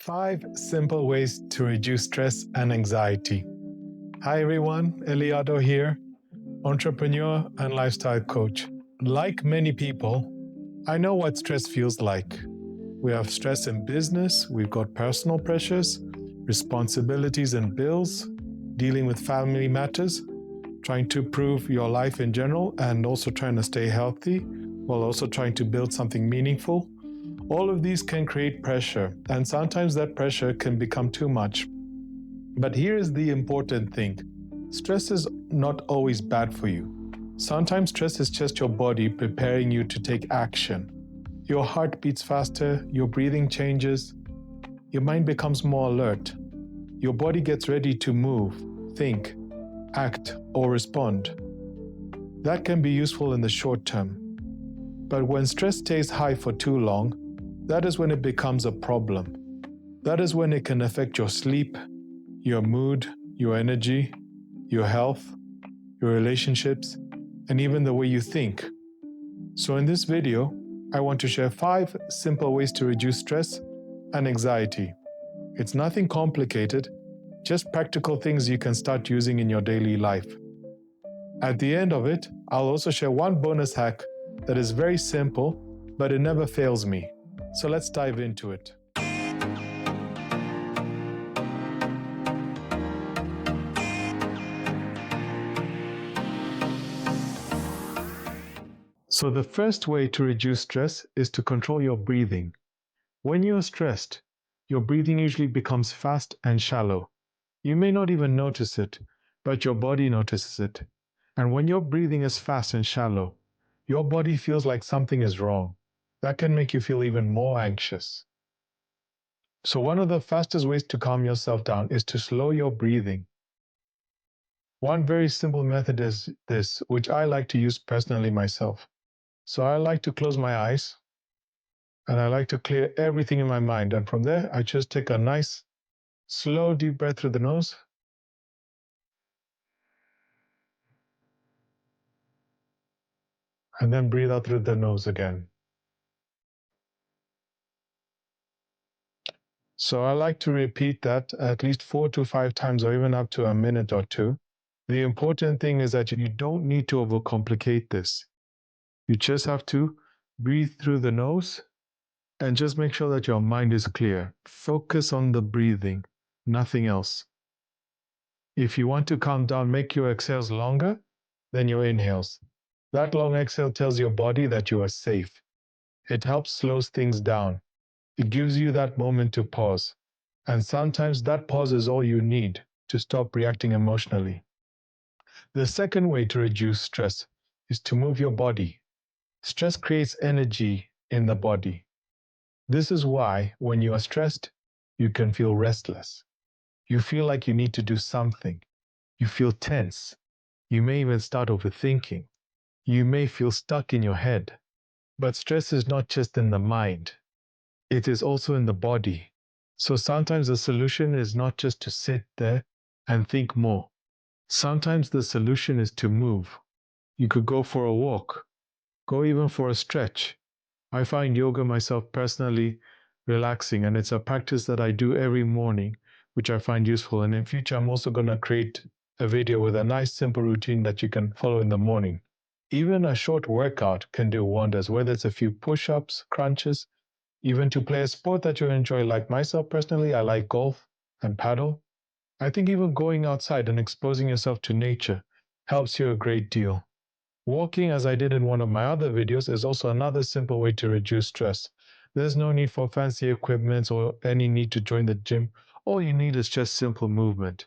5 simple ways to reduce stress and anxiety. Hi everyone, Eliado here, entrepreneur and lifestyle coach. Like many people, I know what stress feels like. We have stress in business, we've got personal pressures, responsibilities and bills, dealing with family matters, trying to improve your life in general, and also trying to stay healthy while also trying to build something meaningful. All of these can create pressure, and sometimes that pressure can become too much. But here is the important thing. Stress is not always bad for you. Sometimes stress is just your body preparing you to take action. Your heart beats faster, your breathing changes, your mind becomes more alert. Your body gets ready to move, think, act, or respond. That can be useful in the short term. But when stress stays high for too long, that is when it becomes a problem. That is when it can affect your sleep, your mood, your energy, your health, your relationships, and even the way you think. So in this video, I want to share 5 simple ways to reduce stress and anxiety. It's nothing complicated, just practical things you can start using in your daily life. At the end of it, I'll also share one bonus hack that is very simple, but it never fails me. So let's dive into it. So the first way to reduce stress is to control your breathing. When you're stressed, your breathing usually becomes fast and shallow. You may not even notice it, but your body notices it. And when your breathing is fast and shallow, your body feels like something is wrong. That can make you feel even more anxious. So one of the fastest ways to calm yourself down is to slow your breathing. One very simple method is this, which I like to use personally myself. So I like to close my eyes and I like to clear everything in my mind. And from there, I just take a nice, slow, deep breath through the nose. And then breathe out through the nose again. So I like to repeat that at least 4 to 5 times or even up to a minute or two. The important thing is that you don't need to overcomplicate this. You just have to breathe through the nose and just make sure that your mind is clear. Focus on the breathing, nothing else. If you want to calm down, make your exhales longer than your inhales. That long exhale tells your body that you are safe. It helps slows things down. It gives you that moment to pause. And sometimes that pause is all you need to stop reacting emotionally. The second way to reduce stress is to move your body. Stress creates energy in the body. This is why when you are stressed, you can feel restless. You feel like you need to do something. You feel tense. You may even start overthinking. You may feel stuck in your head. But stress is not just in the mind. It is also in the body. So sometimes the solution is not just to sit there and think more. Sometimes the solution is to move. You could go for a walk, go even for a stretch. I find yoga myself personally relaxing, and it's a practice that I do every morning, which I find useful. And in future, I'm also going to create a video with a nice simple routine that you can follow in the morning. Even a short workout can do wonders, whether it's a few push-ups, crunches, even to play a sport that you enjoy. Like myself personally, I like golf and paddle. I think even going outside and exposing yourself to nature helps you a great deal. Walking, as I did in one of my other videos, is also another simple way to reduce stress. There's no need for fancy equipment or any need to join the gym. All you need is just simple movement.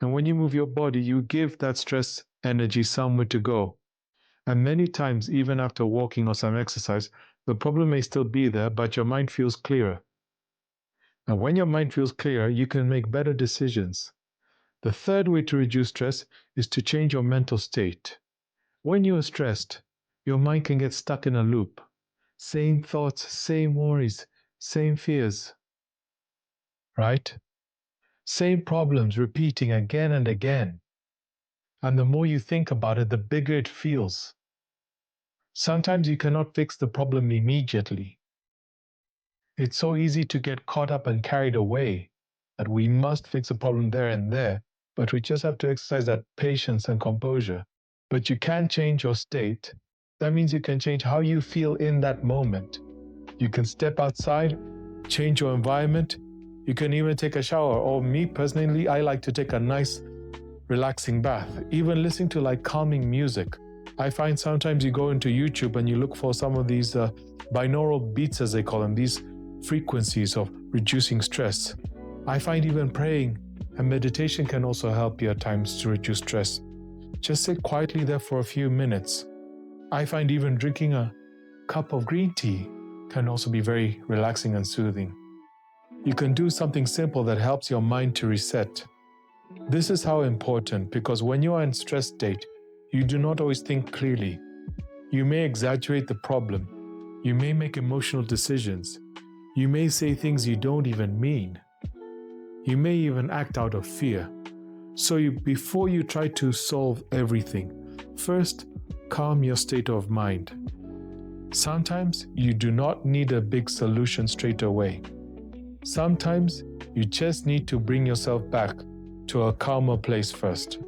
And when you move your body, you give that stress energy somewhere to go. And many times, even after walking or some exercise, the problem may still be there, but your mind feels clearer. And when your mind feels clearer, you can make better decisions. The third way to reduce stress is to change your mental state. When you are stressed, your mind can get stuck in a loop. Same thoughts, same worries, same fears. Right? Same problems repeating again and again. And the more you think about it, the bigger it feels. Sometimes you cannot fix the problem immediately. It's so easy to get caught up and carried away that we must fix a problem there and there, but we just have to exercise that patience and composure. But you can change your state. That means you can change how you feel in that moment. You can step outside, change your environment. You can even take a shower. Or me personally, I like to take a nice, relaxing bath. Even listening to like calming music. I find sometimes you go into YouTube and you look for some of these binaural beats, as they call them, these frequencies of reducing stress. I find even praying and meditation can also help you at times to reduce stress. Just sit quietly there for a few minutes. I find even drinking a cup of green tea can also be very relaxing and soothing. You can do something simple that helps your mind to reset. This is how important, because when you are in stress state, you do not always think clearly. You may exaggerate the problem. You may make emotional decisions. You may say things you don't even mean. You may even act out of fear. So before you try to solve everything, first calm your state of mind. Sometimes you do not need a big solution straight away. Sometimes you just need to bring yourself back to a calmer place first.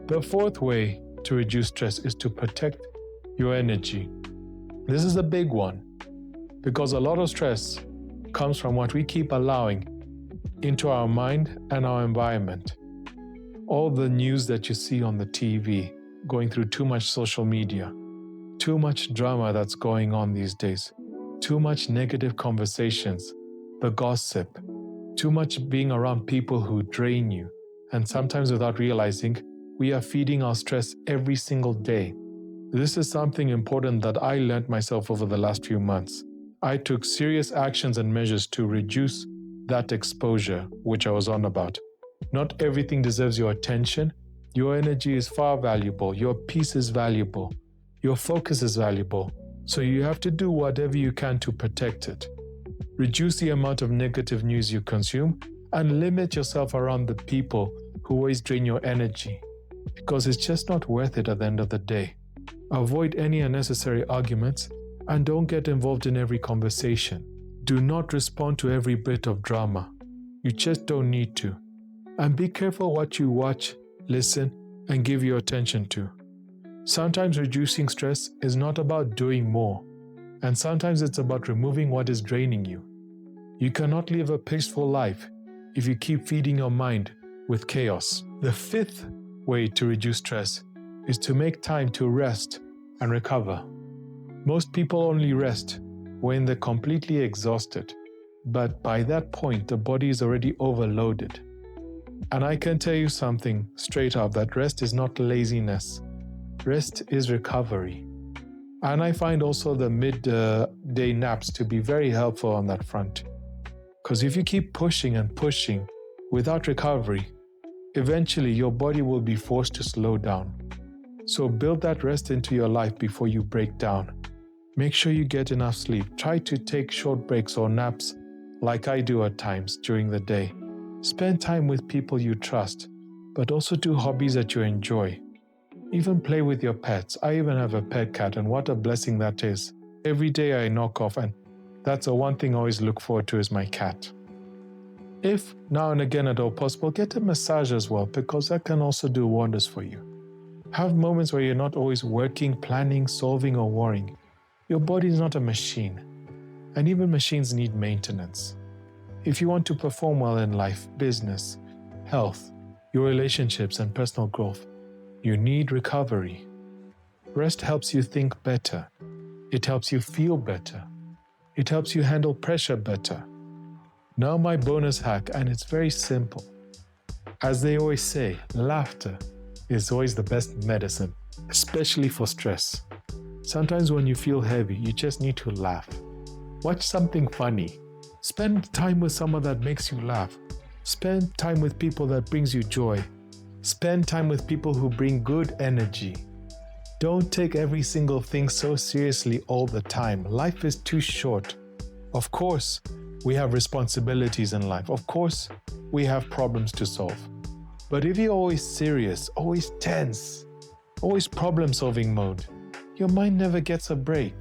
The fourth way to reduce stress is to protect your energy. This is a big one because a lot of stress comes from what we keep allowing into our mind and our environment. All the news that you see on the TV, going through too much social media, too much drama that's going on these days, too much negative conversations, the gossip, too much being around people who drain you, and sometimes without realizing, we are feeding our stress every single day. This is something important that I learned myself over the last few months. I took serious actions and measures to reduce that exposure, which I was on about. Not everything deserves your attention. Your energy is far valuable. Your peace is valuable. Your focus is valuable. So you have to do whatever you can to protect it. Reduce the amount of negative news you consume and limit yourself around the people who always drain your energy, because it's just not worth it at the end of the day. Avoid any unnecessary arguments and don't get involved in every conversation. Do not respond to every bit of drama. You just don't need to. And be careful what you watch, listen, and give your attention to. Sometimes reducing stress is not about doing more, and sometimes it's about removing what is draining you. You cannot live a peaceful life if you keep feeding your mind with chaos. The fifth way to reduce stress is to make time to rest and recover. Most people only rest when they're completely exhausted, but by that point, the body is already overloaded. And I can tell you something straight up, that rest is not laziness. Rest is recovery. And I find also the midday naps to be very helpful on that front. Because if you keep pushing and pushing without recovery, eventually your body will be forced to slow down. So build that rest into your life before you break down. Make sure you get enough sleep. Try to take short breaks or naps like I do at times during the day. Spend time with people you trust, but also do hobbies that you enjoy. Even play with your pets. I even have a pet cat, and what a blessing that is. Every day I knock off, and that's the one thing I always look forward to is my cat. If now and again at all possible, get a massage as well, because that can also do wonders for you. Have moments where you're not always working, planning, solving, or worrying. Your body is not a machine, and even machines need maintenance. If you want to perform well in life, business, health, your relationships, and personal growth, you need recovery. Rest helps you think better. It helps you feel better. It helps you handle pressure better. Now my bonus hack, and it's very simple. As they always say, laughter is always the best medicine, especially for stress. Sometimes when you feel heavy, you just need to laugh. Watch something funny. Spend time with someone that makes you laugh. Spend time with people that brings you joy. Spend time with people who bring good energy. Don't take every single thing so seriously all the time. Life is too short. Of course, we have responsibilities in life. Of course, we have problems to solve. But if you're always serious, always tense, always problem-solving mode, your mind never gets a break.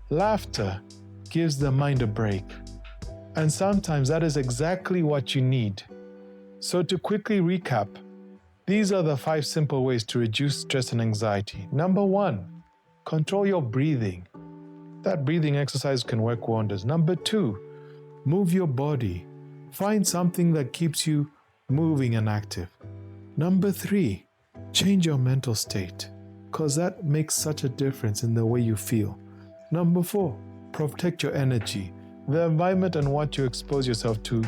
Laughter gives the mind a break. And sometimes that is exactly what you need. So to quickly recap, these are the 5 simple ways to reduce stress and anxiety. Number 1, control your breathing. That breathing exercise can work wonders. Number 2, move your body. Find something that keeps you moving and active. Number 3, change your mental state, because that makes such a difference in the way you feel. Number 4, protect your energy. The environment and what you expose yourself to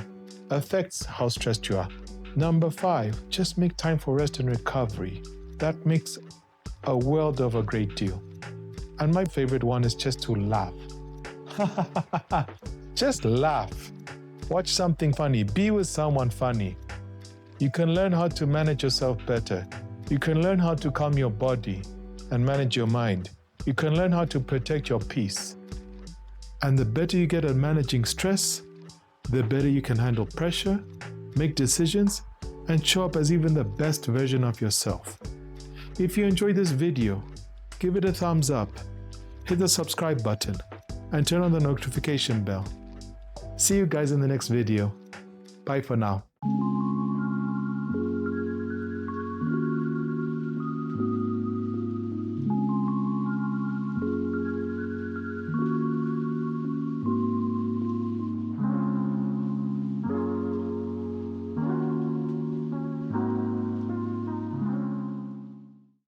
affects how stressed you are. Number 5, just make time for rest and recovery. That makes a world of a great deal. And my favorite one is just to laugh. Just laugh. Watch something funny. Be with someone funny. You can learn how to manage yourself better. You can learn how to calm your body and manage your mind. You can learn how to protect your peace. And the better you get at managing stress, the better you can handle pressure, make decisions, and show up as even the best version of yourself. If you enjoyed this video, give it a thumbs up, hit the subscribe button, and turn on the notification bell. See you guys in the next video. Bye for now.